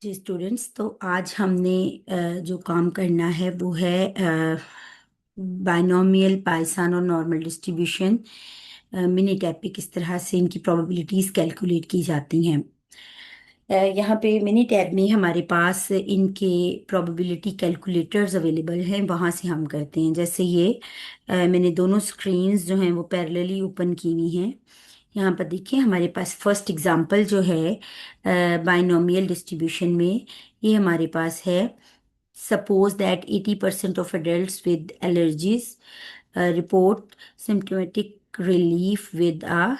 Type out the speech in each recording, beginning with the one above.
जी students, तो आज हमने जो काम करना है वो है बाइनोमियल, पाइथन और नॉर्मल डिस्ट्रीब्यूशन। मिनी टैब पे किस तरह से इनकी प्रोबेबिलिटीज कैलकुलेट की जाती हैं। यहाँ पे मिनी टैब में हमारे पास इनके प्रोबेबिलिटी कैलकुलेटर्स अवेलेबल हैं, वहाँ से हम करते हैं। जैसे ये मैंने दोनों स्क्रीन्स जो हैं वो पैरेलली ओपन की हुई हैं। यहाँ पर देखिए हमारे पास फर्स्ट एग्जांपल जो है बाइनोमियल डिस्ट्रीब्यूशन में, ये हमारे पास है। Suppose that 80% of adults with allergies report symptomatic relief with a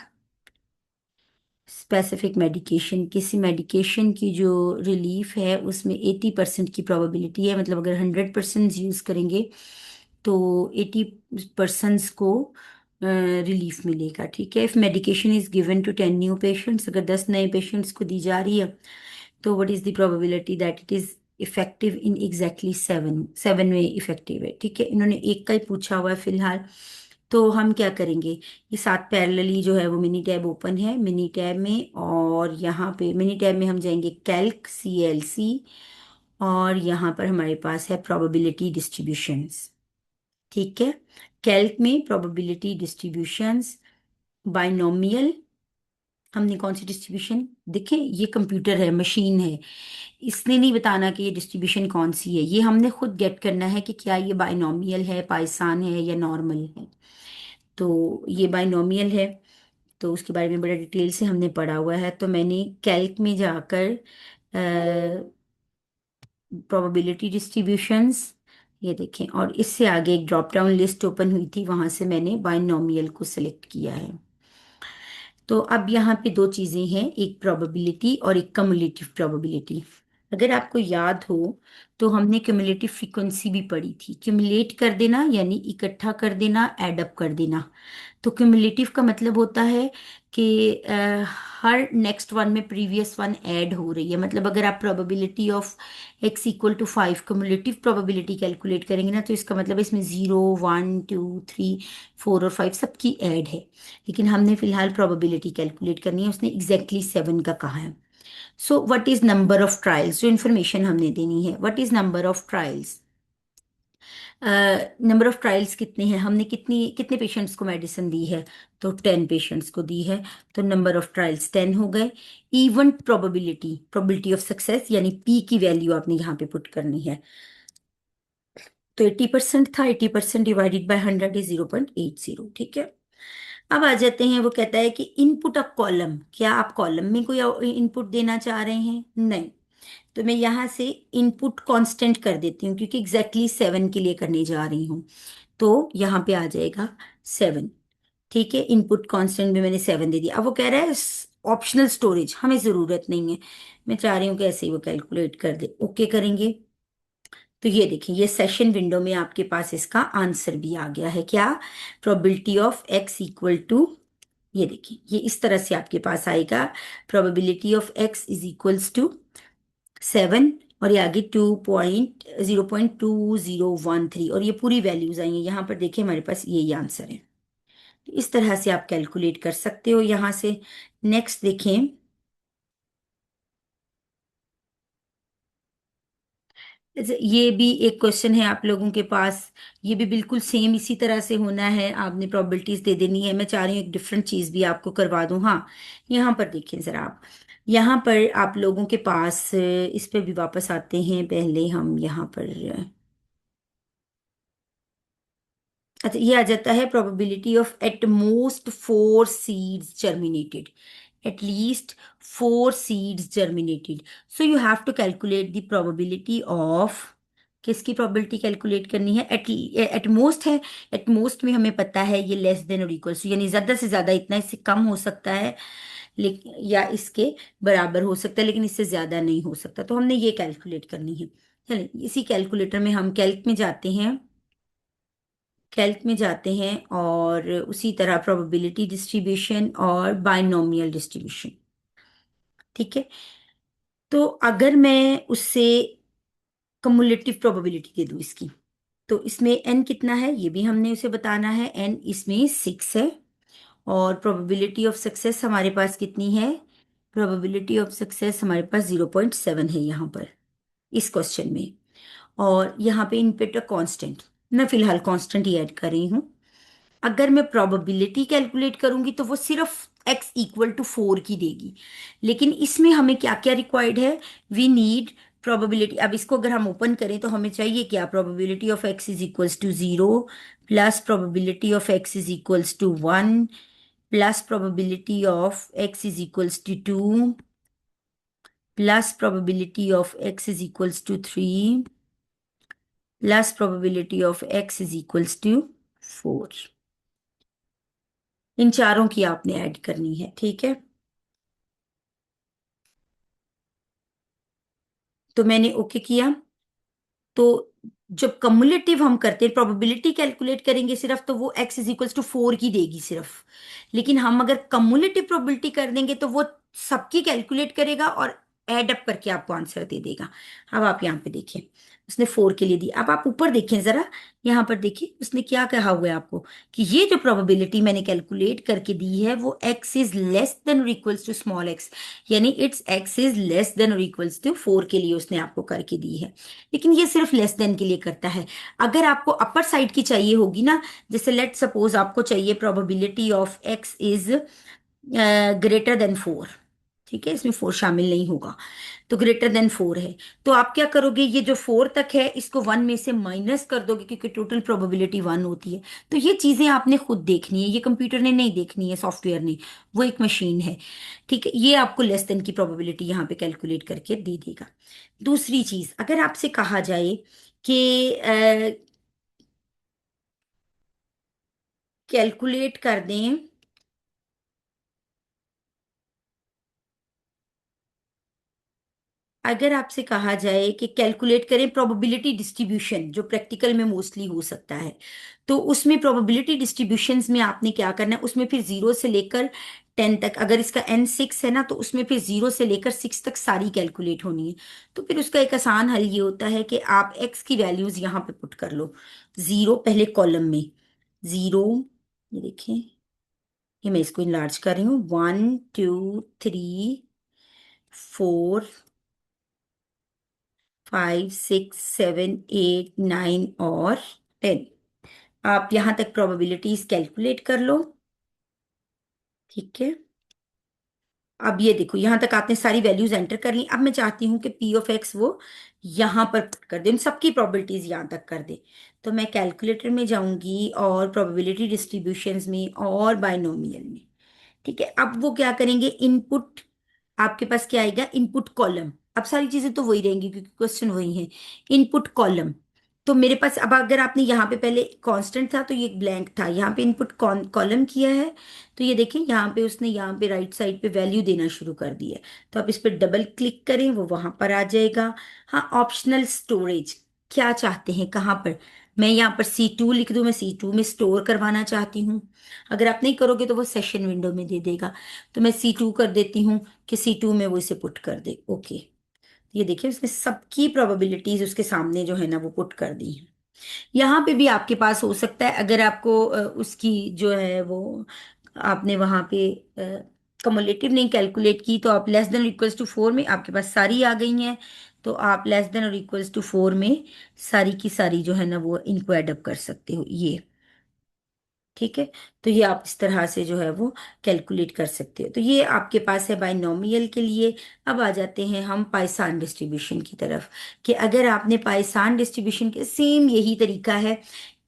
specific medication. किसी मेडिकेशन की जो रिलीफ है उसमें 80% की प्रोबेबिलिटी है, मतलब अगर 100% यूज़ करेंगे तो 80% को रिलीफ मिलेगा। ठीक है, if medication is given to 10 new patients, अगर 10 नए पेशेंट्स को दी जा रही है तो what is the probability that it is effective in exactly 7 में इफेक्टिव है। ठीक है, इन्होंने एक का ही पूछा हुआ है फिलहाल। तो हम क्या करेंगे, ये साथ पैरेलली जो है वो मिनी टैब ओपन है मिनी टैब में, और यहाँ पे मिनी टैब में हम जाएंगे कैल्क CLC, और यहाँ पर हमारे पास है प्रोबेबिलिटी डिस्ट्रीब्यूशंस। ठीक है, कैल्क में प्रोबेबिलिटी डिस्ट्रीब्यूशंस बाइनोमियल। हमने कौन सी डिस्ट्रीब्यूशन, देखें ये कंप्यूटर है, मशीन है, इसने नहीं बताना कि ये डिस्ट्रीब्यूशन कौन सी है, ये हमने खुद गेट करना है कि क्या ये बाइनोमियल है, पाइसान है या नॉर्मल है। तो ये बाइनोमियल है, तो उसके बारे में बड़ा डिटेल से हमने पढ़ा हुआ है। तो मैंने कैल्क में जाकर प्रोबेबिलिटी डिस्ट्रीब्यूशंस, ये देखें, और इससे आगे एक ड्रॉप डाउन लिस्ट ओपन हुई थी, वहां से मैंने बाइनोमियल को सिलेक्ट किया है। तो अब यहाँ पे दो चीजें हैं, एक प्रोबेबिलिटी और एक कम्युलेटिव प्रोबेबिलिटी। अगर आपको याद हो तो हमने क्यूमुलेटिव फ्रीक्वेंसी भी पढ़ी थी। क्यूमुलेट कर देना यानी इकट्ठा कर देना, एड अप कर देना। तो क्यूमुलेटिव का मतलब होता है कि हर नेक्स्ट वन में प्रीवियस वन ऐड हो रही है। मतलब अगर आप probability of x equal to 5 cumulative probability calculate करेंगे ना, तो इसका मतलब इसमें 0 1 2 3 4 और 5 सबकी ऐड है। लेकिन हमने फिलहाल प्रोबेबिलिटी कैलकुलेट करनी है, उसने एग्जैक्टली 7 का कहा है। So what is number of trials, जो इन्फॉर्मेशन हमने देनी है, what is number of trials. Number of trials कितने हैं, हमने कितने पेशेंट्स को मेडिसिन दी है, तो 10 पेशेंट्स को दी है, तो नंबर ऑफ ट्रायल्स 10 हो गए। E one probability, probability of success यानी पी की वैल्यू आपने यहाँ पे पुट करनी है। तो 80% था, 80% डिवाइडेड बाय 100 इज 0.80। ठीक है, अब आ जाते हैं, वो कहता है कि इनपुट अ कॉलम, क्या आप कॉलम में कोई इनपुट देना चाह रहे हैं, नहीं। तो मैं यहाँ से इनपुट कांस्टेंट कर देती हूँ क्योंकि एग्जैक्टली 7 के लिए करने जा रही हूँ। तो यहाँ पे आ जाएगा 7। ठीक है, इनपुट कांस्टेंट में मैंने 7 दे दिया। अब वो कह रहा है ऑप्शनल स्टोरेज, हमें ज़रूरत नहीं है, मैं चाह रही हूँ कि ऐसे ही वो कैलकुलेट कर दे। ओके करेंगे, तो ये देखिए, ये सेशन विंडो में आपके पास इसका आंसर भी आ गया है। क्या, probability of x equal to, ये देखिए ये इस तरह से आपके पास आएगा, probability of x is equals to 7, और ये आगे 0.2013, और ये पूरी वैल्यूज आएंगी। यहाँ पर देखिए हमारे पास ये आंसर है। तो इस तरह से आप कैलकुलेट कर सकते हो यहाँ से। नेक्स्ट देखें, ये भी एक क्वेश्चन है आप लोगों के पास, ये भी बिल्कुल सेम इसी तरह से होना है, आपने प्रोबेबिलिटीज दे देनी है। मैं चाह रही हूँ एक डिफरेंट चीज भी आपको करवा दूं। हाँ, यहाँ पर देखें जरा आप, यहाँ पर आप लोगों के पास इस पे भी वापस आते हैं। पहले हम यहाँ पर अच्छा, ये आ जाता है probability of at most 4 seeds germinated, at least 4 seeds germinated. So you have to calculate the probability of, किसकी प्रोबेबिलिटी कैलकुलेट करनी है, एट मोस्ट है। एट मोस्ट में हमें पता है ये लेस देन और इक्वल टू, यानी ज्यादा से ज्यादा इतना, इससे कम हो सकता है लेकिन, या इसके बराबर हो सकता है, लेकिन इससे ज्यादा नहीं हो सकता। तो हमने ये कैलकुलेट करनी है। चलिए इसी कैलकुलेटर में हम कैल्क में जाते हैं, कैल्क में जाते हैं और उसी तरह प्रोबेबिलिटी डिस्ट्रीब्यूशन और बाइनोमियल डिस्ट्रीब्यूशन। ठीक है, तो अगर मैं उससे कमुलेटिव प्रोबेबिलिटी दे दूं इसकी, तो इसमें n कितना है ये भी हमने उसे बताना है। n इसमें 6 है, और प्रोबेबिलिटी ऑफ सक्सेस हमारे पास कितनी है, प्रोबेबिलिटी ऑफ सक्सेस हमारे पास 0.7 है यहाँ पर इस क्वेश्चन में। और यहाँ पे इनपुट कांस्टेंट, मैं फिलहाल कांस्टेंट ही ऐड कर रही हूँ। अगर मैं प्रोबेबिलिटी कैलकुलेट करूंगी तो वो सिर्फ x इक्वल टू 4 की देगी, लेकिन इसमें हमें क्या क्या रिक्वायर्ड है, वी नीड प्रोबेबिलिटी। अब इसको अगर हम ओपन करें तो हमें चाहिए क्या, probability of x is equals to 0 plus probability of x is equals to 1 plus probability of x is equals to 2 plus probability of x is equals to 3 plus probability of x is equals to 4। इन चारों की आपने add करनी है, ठीक है। तो मैंने ओके किया। तो जब कम्युलेटिव हम करते हैं, प्रोबेबिलिटी कैलकुलेट करेंगे सिर्फ, तो वो x इज इक्वल्स टू 4 की देगी सिर्फ। लेकिन हम अगर कम्युलेटिव प्रोबेबिलिटी कर देंगे तो वो सबकी कैलकुलेट करेगा और एड अप करके आपको आंसर दे देगा। अब आप यहाँ पे देखिए, उसने 4 के लिए दी। अब आप ऊपर देखें जरा, यहाँ पर देखिए उसने क्या कहा हुआ है आपको, कि ये जो प्रोबेबिलिटी मैंने कैलकुलेट करके दी है वो x इज लेस देन और इक्वल्स टू स्मॉल x, यानी it's x is less than और इक्वल्स टू 4 के लिए उसने आपको करके दी है। लेकिन ये सिर्फ लेस देन के लिए करता है। अगर आपको अपर साइड की चाहिए होगी ना, जैसे लेट सपोज आपको चाहिए probability of x is greater then 4, ठीक है, इसमें 4 शामिल नहीं होगा, तो ग्रेटर देन 4 है, तो आप क्या करोगे, ये जो 4 तक है इसको 1 में से माइनस कर दोगे, क्योंकि टोटल प्रोबेबिलिटी 1 होती है। तो ये चीजें आपने खुद देखनी है, ये कंप्यूटर ने नहीं देखनी है, सॉफ्टवेयर ने, वो एक मशीन है, ठीक है। ये आपको लेस देन की प्रोबेबिलिटी यहाँ पे कैलकुलेट करके दे देगा। दूसरी चीज, अगर आपसे कहा जाए कि कैलकुलेट कर दें, अगर आपसे कहा जाए कि कैलकुलेट करें प्रोबेबिलिटी डिस्ट्रीब्यूशन, जो प्रैक्टिकल में मोस्टली हो सकता है, तो उसमें प्रोबेबिलिटी डिस्ट्रीब्यूशंस में आपने क्या करना है, उसमें फिर 0 से लेकर 10 तक, अगर इसका n 6 है ना, तो उसमें फिर 0 से लेकर 6 तक सारी कैलकुलेट होनी है। तो फिर उसका एक आसान हल ये होता है कि आप x की वैल्यूज यहाँ पे पुट कर लो। 0 पहले कॉलम में, 0, ये देखें, ये मैं इसको इनलार्ज कर रही हूँ, 1 2 3 4 5 6 7 8 9 और 10। आप यहां तक प्रोबेबिलिटीज कैलकुलेट कर लो, ठीक है। अब ये देखो, यहां तक आपने सारी वैल्यूज एंटर कर ली। अब मैं चाहती हूँ कि पी ऑफ एक्स वो यहां पर put कर दे, इन सबकी प्रोबेबिलिटीज यहां तक कर दे। तो मैं कैलकुलेटर में जाऊंगी और प्रोबेबिलिटी डिस्ट्रीब्यूशंस में और बाइनोमियल में, ठीक है। अब वो क्या करेंगे, इनपुट, आपके पास क्या आएगा, इनपुट कॉलम। अब सारी चीजें तो वही रहेंगी क्योंकि क्वेश्चन वही है, इनपुट कॉलम। तो मेरे पास अब अगर आपने यहाँ पे पहले कांस्टेंट था तो ये ब्लैंक था, यहाँ पे इनपुट कॉलम किया है, तो ये देखें यहाँ पे उसने यहाँ पे राइट साइड पे वैल्यू देना शुरू कर दी है। तो आप इस पर डबल क्लिक करें, वो वहां पर आ जाएगा। हाँ, ऑप्शनल स्टोरेज, क्या चाहते हैं कहाँ पर, मैं यहाँ पर C2 लिख दूं, मैं C2 में स्टोर करवाना चाहती हूँ। अगर आप नहीं करोगे तो वो सेशन विंडो में दे देगा। तो मैं C2 कर देती हूँ कि C2 में वो इसे पुट कर दे, ओके। ये देखिए उसने सबकी प्रोबेबिलिटीज उसके सामने जो है ना वो पुट कर दी है। यहाँ पे भी आपके पास हो सकता है, अगर आपको उसकी जो है वो, आपने वहां पे कमुलेटिव नहीं कैलकुलेट की, तो आप लेस देन इक्वल्स टू 4 में आपके पास सारी आ गई हैं, तो आप लेस देन और इक्वल्स टू 4 में सारी की सारी जो है ना वो इनको एडअप कर सकते हो, ये, ठीक है। तो ये आप इस तरह से जो है वो कैलकुलेट कर सकते हो। तो ये आपके पास है बाइनोमियल के लिए। अब आ जाते हैं हम पाइसान डिस्ट्रीब्यूशन की तरफ, कि अगर आपने पाइसान डिस्ट्रीब्यूशन के सेम यही तरीका है,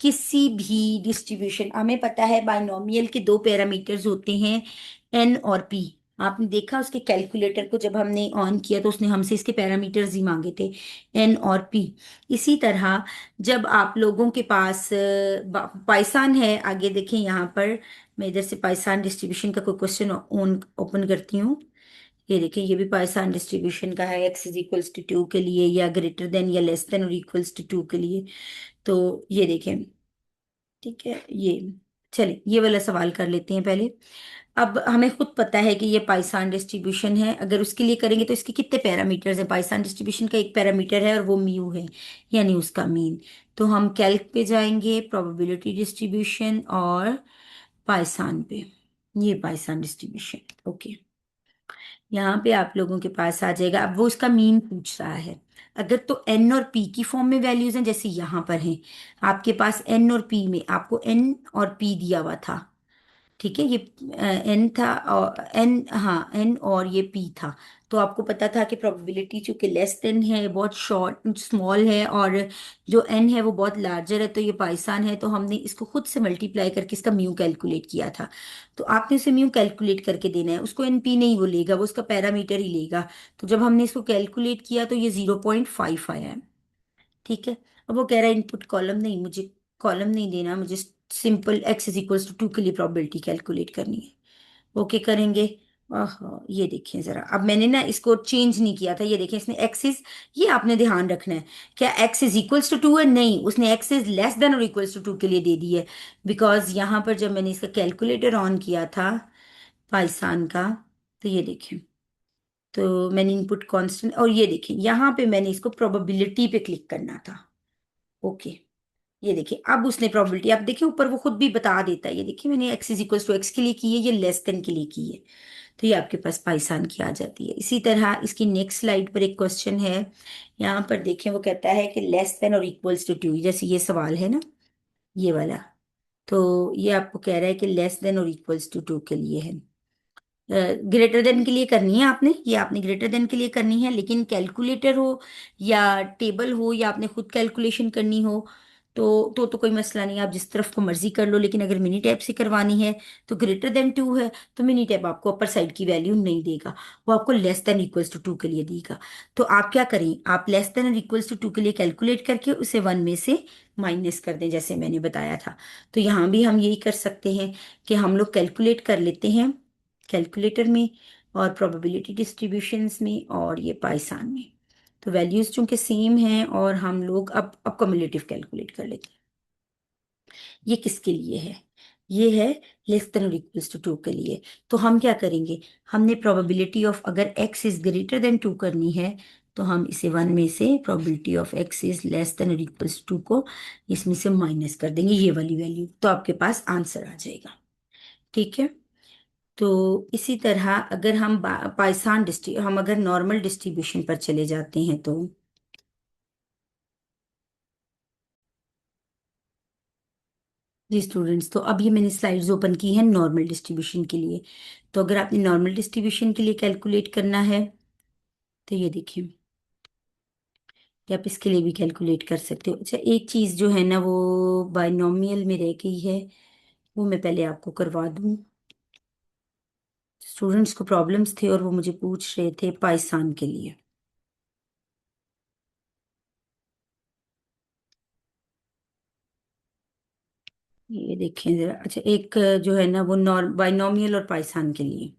किसी भी डिस्ट्रीब्यूशन, हमें पता है बाइनोमियल के दो पैरामीटर्स होते हैं, एन और पी। आपने देखा उसके कैलकुलेटर को जब हमने ऑन किया तो उसने हमसे इसके पैरामीटर्स ही मांगे थे, एन और पी। इसी तरह जब आप लोगों के पास पाइसान है, आगे देखें यहाँ पर, मैं इधर से पाइसान डिस्ट्रीब्यूशन का कोई क्वेश्चन ऑन ओपन करती हूँ। ये देखें, ये भी पाइसान डिस्ट्रीब्यूशन का है, एक्स इज इक्वल्स टू 2 के लिए, या ग्रेटर देन या लेस देन और इक्वल्स टू 2 के लिए। तो ये देखें, ठीक है, ये, चलिए ये वाला सवाल कर लेते हैं पहले। अब हमें खुद पता है कि ये पाइसान डिस्ट्रीब्यूशन है, अगर उसके लिए करेंगे तो इसके कितने पैरामीटर्स हैं, पाइसान डिस्ट्रीब्यूशन का एक पैरामीटर है और वो म्यू है, यानी उसका मीन। तो हम कैल्क पे जाएंगे, प्रोबेबिलिटी डिस्ट्रीब्यूशन और पाइसान पे, ये पाइसान डिस्ट्रीब्यूशन, ओके। यहाँ पे आप लोगों के पास आ जाएगा। अब वो उसका मीन पूछ रहा है। अगर तो एन और पी की फॉर्म में वैल्यूज हैं, जैसे यहाँ पर हैं, आपके पास एन और पी में आपको एन और पी दिया हुआ था। ठीक है, ये एन था और एन, हाँ एन और ये पी था। तो आपको पता था कि प्रोबेबिलिटी चूंकि लेस देन है, बहुत शॉर्ट स्मॉल है, और जो एन है वो बहुत लार्जर है, तो ये पाइसान है, तो हमने इसको खुद से मल्टीप्लाई करके इसका म्यू कैलकुलेट किया था। तो आपने उसे म्यू कैलकुलेट करके देना है उसको, एन पी नहीं वो लेगा, वो उसका पैरामीटर ही लेगा। तो जब हमने इसको कैलकुलेट किया तो ये 0.5 आया है। ठीक है। अब वो कह रहा है इनपुट कॉलम नहीं, मुझे कॉलम नहीं देना, मुझे simple x is equals to 2 के लिए प्रोबेबिलिटी कैलकुलेट करनी है। ओके करेंगे। ये देखिए जरा, अब मैंने ना इसको चेंज नहीं किया था, ये देखिए इसने एक्स इज, ये आपने ध्यान रखना है, क्या एक्स इज इक्वल्स टू 2 है? नहीं, उसने एक्स इज लेस देन और इक्वल्स टू 2 के लिए दे दी है। बिकॉज यहाँ पर जब मैंने इसका कैलकुलेटर ऑन किया था पाइसान का, तो ये देखिए, तो मैंने इनपुट कांस्टेंट, और ये देखिए यहाँ पे मैंने इसको प्रोबेबिलिटी पे क्लिक करना था। ओके, ये देखिए अब उसने प्रोबेबिलिटी, आप देखिए ऊपर वो खुद भी बता देता है, ये देखिए मैंने x is equal to x के लिए की है, ये लेस देन के लिए की है। तो ये आपके पास पाइसान की आ जाती है। इसी तरह इसकी नेक्स्ट स्लाइड पर एक क्वेश्चन है, यहाँ पर देखें, वो कहता है कि लेस देन और इक्वल्स टू 2, जैसे ये सवाल है ना, ये वाला। तो ये आपको कह रहा है कि लेस देन और इक्वल्स टू 2 के लिए है। ग्रेटर देन के लिए करनी है आपने, ये आपने ग्रेटर देन के लिए करनी है, लेकिन कैलकुलेटर हो या टेबल हो या आपने खुद कैलकुलेशन करनी हो, तो कोई मसला नहीं, आप जिस तरफ को मर्जी कर लो। लेकिन अगर मिनी टैप से करवानी है तो ग्रेटर देन 2 है, तो मिनी टैप आपको अपर साइड की वैल्यू नहीं देगा, वो आपको लेस देन इक्वल्स टू 2 के लिए देगा। तो आप क्या करें, आप लेस देन और इक्वल्स टू 2 के लिए कैलकुलेट करके उसे 1 में से माइनस कर दें, जैसे मैंने बताया था। तो यहाँ भी हम यही कर सकते हैं कि हम लोग कैलकुलेट कर लेते हैं कैलकुलेटर में, और प्रोबेबिलिटी डिस्ट्रीब्यूशंस में, और ये पाइसान में। तो वैल्यूज चूंकि सेम हैं, और हम लोग अब कम्युलेटिव कैलकुलेट कर लेते हैं। ये किसके लिए है? ये है लेस देन और इक्वल्स टू 2 के लिए। तो हम क्या करेंगे, हमने प्रोबेबिलिटी ऑफ अगर x इज ग्रेटर देन 2 करनी है, तो हम इसे 1 में से probability of x is less than और इक्वल्स टू 2 को इसमें से माइनस कर देंगे, ये वाली वैल्यू, तो आपके पास आंसर आ जाएगा। ठीक है। तो इसी तरह अगर हम पाइसान डिस्ट्री हम अगर नॉर्मल डिस्ट्रीब्यूशन पर चले जाते हैं, तो जी स्टूडेंट्स, तो अब ये मैंने स्लाइड्स ओपन की हैं नॉर्मल डिस्ट्रीब्यूशन के लिए। तो अगर आपने नॉर्मल डिस्ट्रीब्यूशन के लिए कैलकुलेट करना है, तो ये देखिए कि आप इसके लिए भी कैलकुलेट कर सकते हो। अच्छा, एक चीज़ जो है ना वो बाइनोमियल में रह गई है, वो मैं पहले आपको करवा दूँ। स्टूडेंट्स को प्रॉब्लम्स थे और वो मुझे पूछ रहे थे पाइसान के लिए। ये देखें जरा, अच्छा एक जो है ना वो नॉर बाइनोमियल और पाइसान के लिए,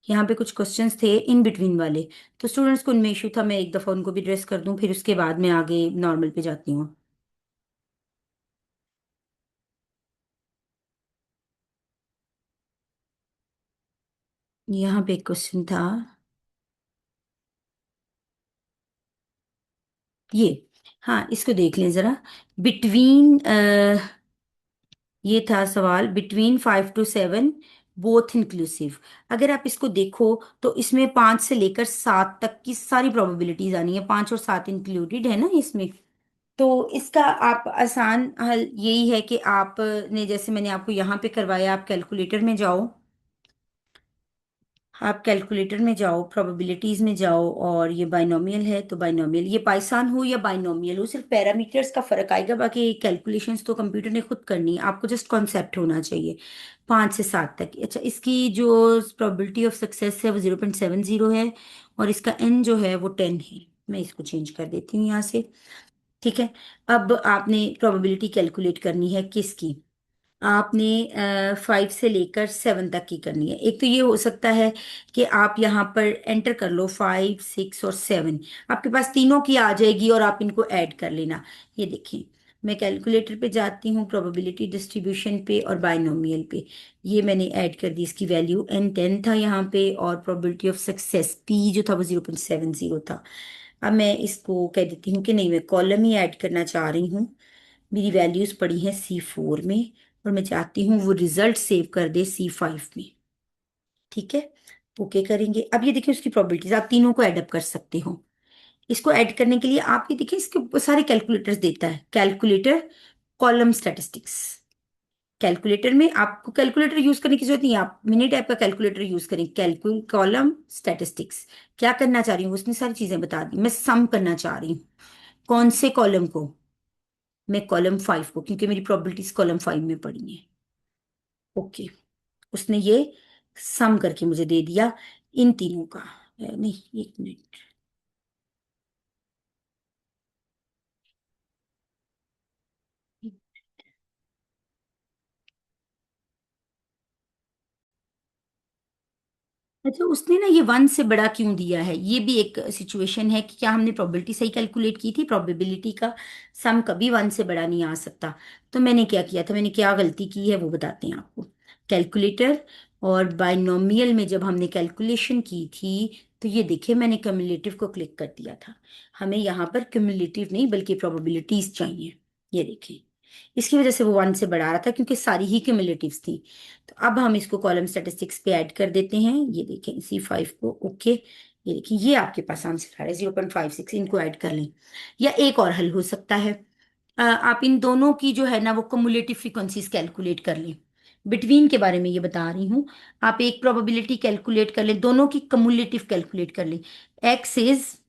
यहाँ पे कुछ क्वेश्चंस थे इन बिटवीन वाले। तो स्टूडेंट्स को उनमें इशू था, मैं एक दफ़ा उनको भी एड्रेस कर दूं, फिर उसके बाद मैं आगे नॉर्मल पे जाती हूँ। यहाँ पे एक क्वेश्चन था, ये, हाँ इसको देख लें ज़रा। बिटवीन, ये था सवाल, बिटवीन 5 to 7 बोथ इंक्लूसिव। अगर आप इसको देखो तो इसमें 5 से लेकर 7 तक की सारी प्रोबेबिलिटीज आनी है, 5 और 7 इंक्लूडेड है ना इसमें। तो इसका आप आसान हल यही है कि आपने, जैसे मैंने आपको यहाँ पे करवाया, आप कैलकुलेटर में जाओ, आप कैलकुलेटर में जाओ, प्रोबेबिलिटीज में जाओ, और ये बाइनोमियल है तो बाइनोमियल, ये पाइसान हो या बाइनोमियल हो, सिर्फ पैरामीटर्स का फर्क आएगा, बाकी कैलकुलेशंस तो कंप्यूटर ने खुद करनी है, आपको जस्ट कॉन्सेप्ट होना चाहिए। 5 से 7 तक, अच्छा इसकी जो प्रोबेबिलिटी ऑफ सक्सेस है वो 0.70 है, और इसका एन जो है वो 10 है। मैं इसको चेंज कर देती हूँ यहाँ से। ठीक है। अब आपने प्रोबेबिलिटी कैलकुलेट करनी है किसकी, आपने 5 से लेकर 7 तक की करनी है। एक तो ये हो सकता है कि आप यहाँ पर एंटर कर लो 5, 6 और 7, आपके पास तीनों की आ जाएगी और आप इनको ऐड कर लेना। ये देखिए, मैं कैलकुलेटर पे जाती हूँ, प्रोबेबिलिटी डिस्ट्रीब्यूशन पे और बाइनोमियल पे, ये मैंने ऐड कर दी, इसकी वैल्यू n10 था यहाँ पे, और प्रोबेबिलिटी ऑफ सक्सेस p जो था वो 0.70 था। अब मैं इसको कह देती हूँ कि नहीं, मैं कॉलम ही ऐड करना चाह रही हूँ। मेरी वैल्यूज पड़ी हैं C4 में, और मैं चाहती हूँ वो रिजल्ट सेव कर दे C5 में। ठीक है। ओके करेंगे। अब ये देखिए उसकी प्रोबेबिलिटीज, आप तीनों को ऐड अप कर सकते हो। इसको ऐड करने के लिए आप ये देखिए इसके सारे कैलकुलेटर्स देता है, कैलकुलेटर कॉलम स्टैटिस्टिक्स। कैलकुलेटर में आपको कैलकुलेटर यूज करने की जरूरत नहीं है, आप मिनी टाइप का कैलकुलेटर यूज करें। कैलकुल कॉलम स्टैटिस्टिक्स, क्या करना चाह रही हूँ उसने सारी चीजें बता दी। मैं सम करना चाह रही हूँ, कौन से कॉलम को? मैं कॉलम 5 को, क्योंकि मेरी प्रोबेबिलिटीज कॉलम 5 में पड़ी है। ओके, उसने ये सम करके मुझे दे दिया इन तीनों का। नहीं, एक मिनट। अच्छा, उसने ना ये वन से बड़ा क्यों दिया है? ये भी एक सिचुएशन है कि क्या हमने प्रोबेबिलिटी सही कैलकुलेट की थी? प्रोबेबिलिटी का सम कभी वन से बड़ा नहीं आ सकता। तो मैंने क्या किया था, मैंने क्या गलती की है वो बताते हैं आपको। कैलकुलेटर और बाइनोमियल में जब हमने कैलकुलेशन की थी, तो ये देखिए मैंने क्यूमुलेटिव को क्लिक कर दिया था। हमें यहाँ पर क्यूमुलेटिव नहीं बल्कि प्रोबेबिलिटीज चाहिए। ये देखिए, इसकी वजह से वो वन से बढ़ा रहा था क्योंकि सारी ही क्यूमुलेटिव्स थी। तो अब हम इसको कॉलम स्टैटिस्टिक्स पे ऐड कर देते हैं। ये देखें C5 को, ओके। ये देखिए ये आपके पास आंसर आ रहा है 0.56, इनको ऐड कर लें। या एक और हल हो सकता है, आप इन दोनों की जो है ना वो कमुलेटिव फ्रीक्वेंसीज कैलकुलेट कर लें। बिटवीन के बारे में ये बता रही हूँ। आप एक प्रोबेबिलिटी कैलकुलेट कर लें, दोनों की कमुलेटिव कैलकुलेट कर लें। एक्स इज,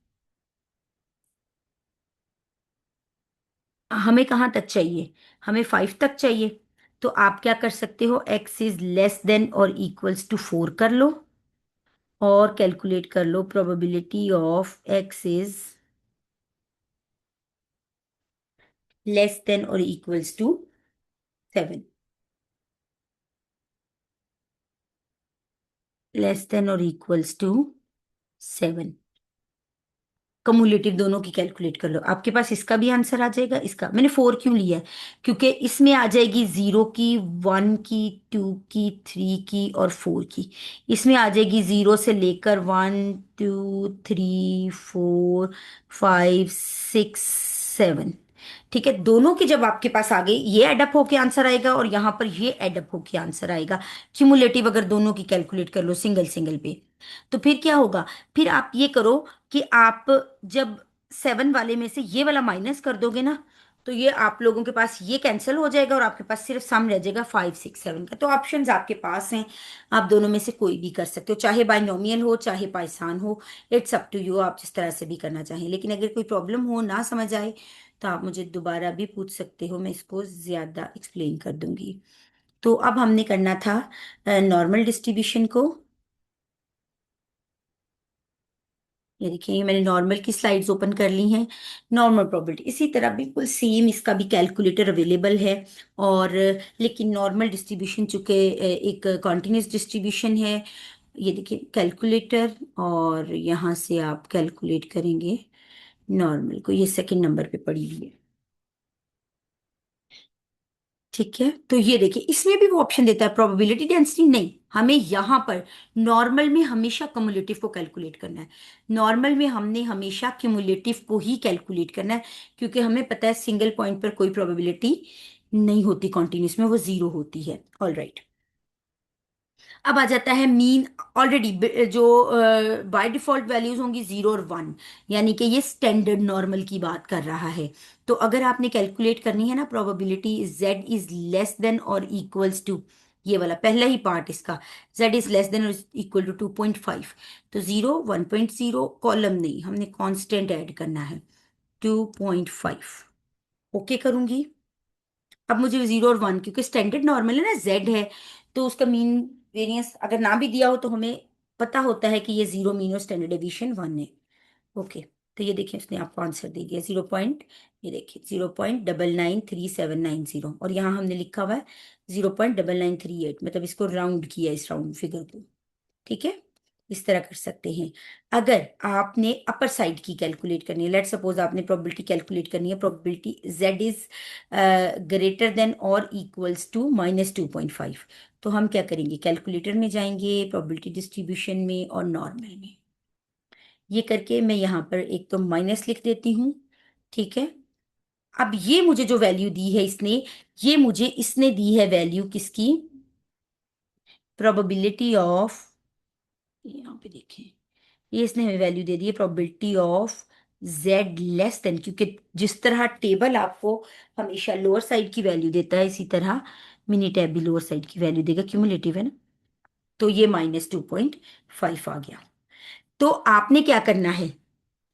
हमें कहाँ तक चाहिए? हमें 5 तक चाहिए। तो आप क्या कर सकते हो, एक्स इज लेस देन और इक्वल्स टू 4 कर लो, और कैलकुलेट कर लो probability of x is less than और इक्वल्स टू 7। लेस देन और इक्वल्स टू 7, कमुलेटिव दोनों की कैलकुलेट कर लो। आपके पास इसका भी आंसर आ जाएगा। इसका मैंने 4 क्यों लिया है? क्योंकि इसमें आ जाएगी 0 की, 1 की, 2 की, 3 की और 4 की। इसमें आ जाएगी 0 से लेकर 1 2 3 4 5 6 7। ठीक है, दोनों की जब आपके पास आ गई, ये एडअप होके आंसर आएगा और यहाँ पर ये एडअप होके आंसर आएगा। क्यूमुलेटिव अगर दोनों की कैलकुलेट कर लो सिंगल सिंगल पे, तो फिर क्या होगा? फिर आप ये करो कि आप जब 7 वाले में से ये वाला माइनस कर दोगे ना, तो ये आप लोगों के पास ये कैंसिल हो जाएगा और आपके पास सिर्फ सम रह जाएगा 5 6 7 का। तो ऑप्शंस आपके पास हैं, आप दोनों में से कोई भी कर सकते हो, चाहे बाइनोमियल हो चाहे पाइसान हो। इट्स अप टू यू, आप जिस तरह से भी करना चाहें। लेकिन अगर कोई प्रॉब्लम हो, ना समझ आए, तो आप मुझे दोबारा भी पूछ सकते हो, मैं इसको ज्यादा एक्सप्लेन कर दूंगी। तो अब हमने करना था नॉर्मल डिस्ट्रीब्यूशन को। ये देखिए, ये मैंने नॉर्मल की स्लाइड्स ओपन कर ली हैं। नॉर्मल प्रोबेबिलिटी इसी तरह बिल्कुल सेम, इसका भी कैलकुलेटर अवेलेबल है। और लेकिन नॉर्मल डिस्ट्रीब्यूशन चूंकि एक कॉन्टिन्यूस डिस्ट्रीब्यूशन है। ये देखिए कैलकुलेटर, और यहाँ से आप कैलकुलेट करेंगे नॉर्मल को। ये सेकंड नंबर पे पड़ी हुई है। ठीक है, तो ये देखिए इसमें भी वो ऑप्शन देता है प्रोबेबिलिटी डेंसिटी। नहीं, हमें यहाँ पर नॉर्मल में हमेशा क्युमुलेटिव को कैलकुलेट करना है। नॉर्मल में हमने हमेशा क्युमुलेटिव को ही कैलकुलेट करना है, क्योंकि हमें पता है सिंगल पॉइंट पर कोई प्रोबेबिलिटी नहीं होती कॉन्टिन्यूस में, वो जीरो होती है। ऑल राइट, अब आ जाता है मीन। ऑलरेडी जो बाय डिफॉल्ट वैल्यूज होंगी 0 और 1, यानी कि ये स्टैंडर्ड नॉर्मल की बात कर रहा है। तो अगर आपने कैलकुलेट करनी है ना probability z is less than और इक्वल्स टू, ये वाला पहला ही पार्ट इसका, z इज लेस देन और इक्वल टू 2.5, तो 0 1.0 कॉलम नहीं, हमने कांस्टेंट ऐड करना है 2.5। ओके करूंगी। अब मुझे 0 और 1, क्योंकि स्टैंडर्ड नॉर्मल है ना, जेड है, तो उसका मीन वेरिएंस अगर ना भी दिया हो तो हमें पता होता है कि ये 0 मीन और स्टैंडर्ड डेविएशन 1 है। ओके, तो ये देखिए उसने आपको आंसर दे दिया 0 पॉइंट, ये देखिए 0.993790, और यहाँ हमने लिखा हुआ है 0.9938, मतलब इसको राउंड किया, इस राउंड फिगर को। ठीक है, इस तरह कर सकते हैं। अगर आपने अपर साइड की कैलकुलेट करनी है, लेट सपोज आपने प्रोबेबिलिटी कैलकुलेट करनी है, probability z is greater then और इक्वल्स टू -2.5, तो हम क्या करेंगे, कैलकुलेटर में जाएंगे, प्रोबेबिलिटी डिस्ट्रीब्यूशन में और नॉर्मल में। ये करके मैं यहाँ पर एक तो माइनस लिख देती हूँ। ठीक है, अब ये मुझे जो वैल्यू दी है इसने, ये मुझे इसने दी है वैल्यू किसकी, प्रोबेबिलिटी ऑफ यहाँ पे देखें, ये इसने हमें वैल्यू दे दी है probability of z less than, क्योंकि जिस तरह टेबल आपको हमेशा लोअर साइड की वैल्यू देता है, इसी तरह मिनी टैब भी लोअर साइड की वैल्यू देगा, क्यूमुलेटिव है ना। तो ये -2.5 आ गया। तो आपने क्या करना है,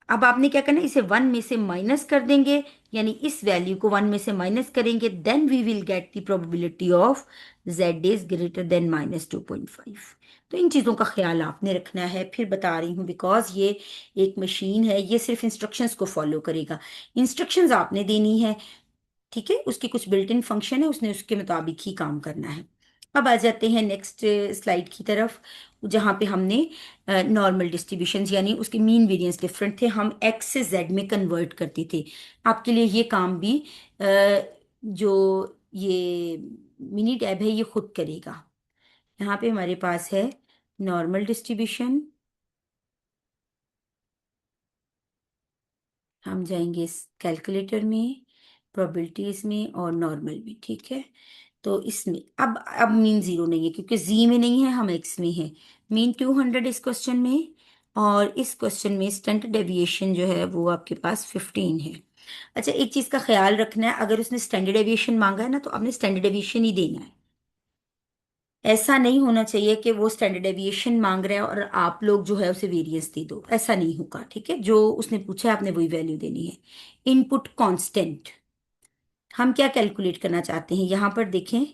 अब आपने क्या करना है, इसे वन में से माइनस कर देंगे, यानी इस वैल्यू को वन में से माइनस करेंगे, then we will get the probability of z is greater than -2.5। तो इन चीज़ों का ख्याल आपने रखना है। फिर बता रही हूँ, बिकॉज ये एक मशीन है, ये सिर्फ इंस्ट्रक्शंस को फॉलो करेगा, इंस्ट्रक्शंस आपने देनी है, ठीक है, उसकी कुछ बिल्ट इन फंक्शन है, उसने उसके मुताबिक ही काम करना है। अब आ जाते हैं नेक्स्ट स्लाइड की तरफ, जहाँ पे हमने नॉर्मल डिस्ट्रीब्यूशंस यानी उसके मीन वेरिएंस डिफरेंट थे, हम एक्स से जेड में कन्वर्ट करते थे। आपके लिए ये काम भी जो ये मिनी टैब है ये खुद करेगा। यहाँ पे हमारे पास है नॉर्मल डिस्ट्रीब्यूशन, हम जाएंगे इस कैलकुलेटर में, प्रोबेबिलिटीज में और नॉर्मल में, ठीक है। तो इसमें अब मीन जीरो नहीं है क्योंकि जी में नहीं है, हम एक्स में है। मीन 200 इस क्वेश्चन में, और इस क्वेश्चन में स्टैंडर्ड डेविएशन जो है वो आपके पास 15 है। अच्छा, एक चीज का ख्याल रखना है, अगर उसने स्टैंडर्ड डेविएशन मांगा है ना तो आपने स्टैंडर्ड डेविएशन ही देना है। ऐसा नहीं होना चाहिए कि वो स्टैंडर्ड डेविएशन मांग रहा है और आप लोग जो है उसे वेरिएंस दे दो, ऐसा नहीं होगा, ठीक है। जो उसने पूछा है आपने वही वैल्यू देनी है। इनपुट कांस्टेंट हम क्या कैलकुलेट करना चाहते हैं, यहां पर देखें,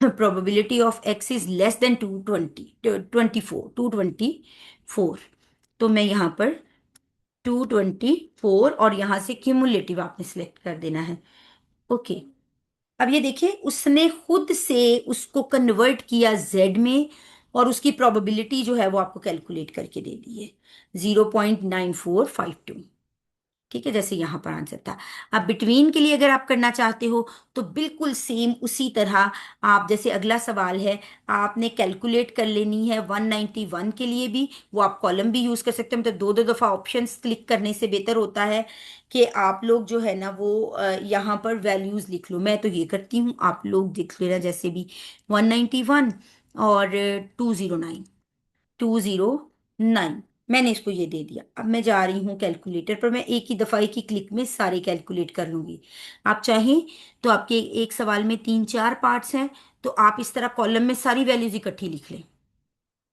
probability of x is less than 224। तो मैं यहां पर 224 और यहां से क्यूमुलेटिव आपने सिलेक्ट कर देना है। ओके, अब ये देखिए उसने खुद से उसको कन्वर्ट किया जेड में, और उसकी प्रोबेबिलिटी जो है वो आपको कैलकुलेट करके दे दी है 0.9452, ठीक है, जैसे यहां पर आंसर था। अब बिटवीन के लिए अगर आप करना चाहते हो तो बिल्कुल सेम उसी तरह, आप जैसे अगला सवाल है, आपने कैलकुलेट कर लेनी है 191 के लिए भी, वो आप कॉलम भी यूज कर सकते हैं, मतलब दो दो दफा ऑप्शंस क्लिक करने से बेहतर होता है कि आप लोग जो है ना वो यहाँ पर वैल्यूज लिख लो। मैं तो ये करती हूँ, आप लोग देख लेना जैसे भी, 191 और 209 मैंने इसको ये दे दिया। अब मैं जा रही हूँ कैलकुलेटर पर, मैं एक ही दफा एक ही क्लिक में सारे कैलकुलेट कर लूंगी। आप चाहें तो आपके एक सवाल में 3 4 पार्ट्स हैं, तो आप इस तरह कॉलम में सारी वैल्यूज इकट्ठी लिख लें।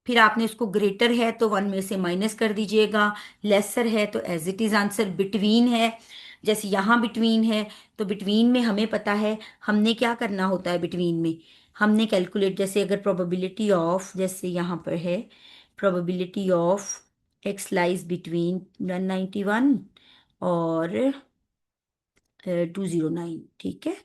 फिर आपने उसको ग्रेटर है तो वन में से माइनस कर दीजिएगा, लेसर है तो as it is answer, between है जैसे यहाँ बिटवीन है, तो बिटवीन में हमें पता है हमने क्या करना होता है। बिटवीन में हमने कैलकुलेट, जैसे अगर प्रोबेबिलिटी ऑफ, जैसे यहाँ पर है probability of x lies between 191 और 209, ठीक है।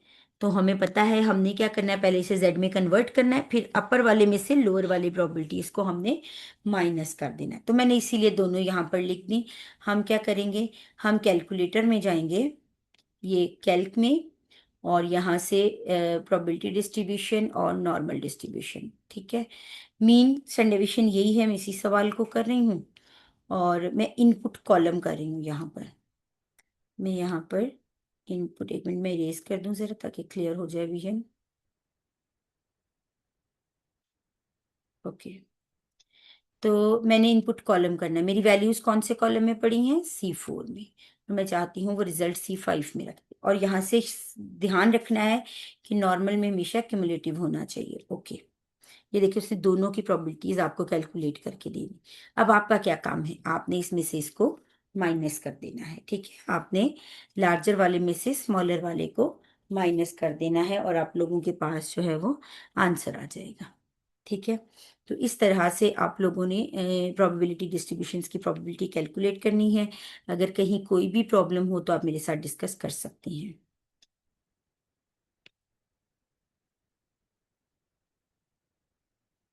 तो हमें पता है हमने क्या करना है, पहले इसे जेड में कन्वर्ट करना है, फिर अपर वाले में से लोअर वाली प्रोबेबिलिटी इसको हमने माइनस कर देना है। तो मैंने इसीलिए दोनों यहाँ पर लिख दी। हम क्या करेंगे, हम कैलकुलेटर में जाएंगे, ये कैल्क में, और यहाँ से प्रोबेबिलिटी डिस्ट्रीब्यूशन और नॉर्मल डिस्ट्रीब्यूशन, ठीक है। मीन स्टैंडर्ड डेविएशन यही है, मैं इसी सवाल को कर रही हूँ, और मैं इनपुट कॉलम कर रही हूँ यहाँ पर। मैं यहाँ पर इनपुट, एक मिनट में इरेज कर दूं जरा ताकि क्लियर हो जाए विजन। ओके, तो मैंने इनपुट कॉलम करना है, मेरी वैल्यूज कौन से कॉलम में पड़ी हैं, C4 में, तो मैं चाहती हूँ वो रिजल्ट C5 में रख, और यहाँ से ध्यान रखना है कि नॉर्मल में हमेशा क्यूमुलेटिव होना चाहिए। ओके, ये देखिए उसने दोनों की प्रोबेबिलिटीज आपको कैलकुलेट करके दी। अब आपका क्या काम है, आपने इसमें से इसको माइनस कर देना है, ठीक है। आपने लार्जर वाले में से स्मॉलर वाले को माइनस कर देना है, और आप लोगों के पास जो है वो आंसर आ जाएगा, ठीक है। तो इस तरह से आप लोगों ने प्रोबेबिलिटी डिस्ट्रीब्यूशंस की प्रोबेबिलिटी कैलकुलेट करनी है। अगर कहीं कोई भी प्रॉब्लम हो तो आप मेरे साथ डिस्कस कर सकते हैं।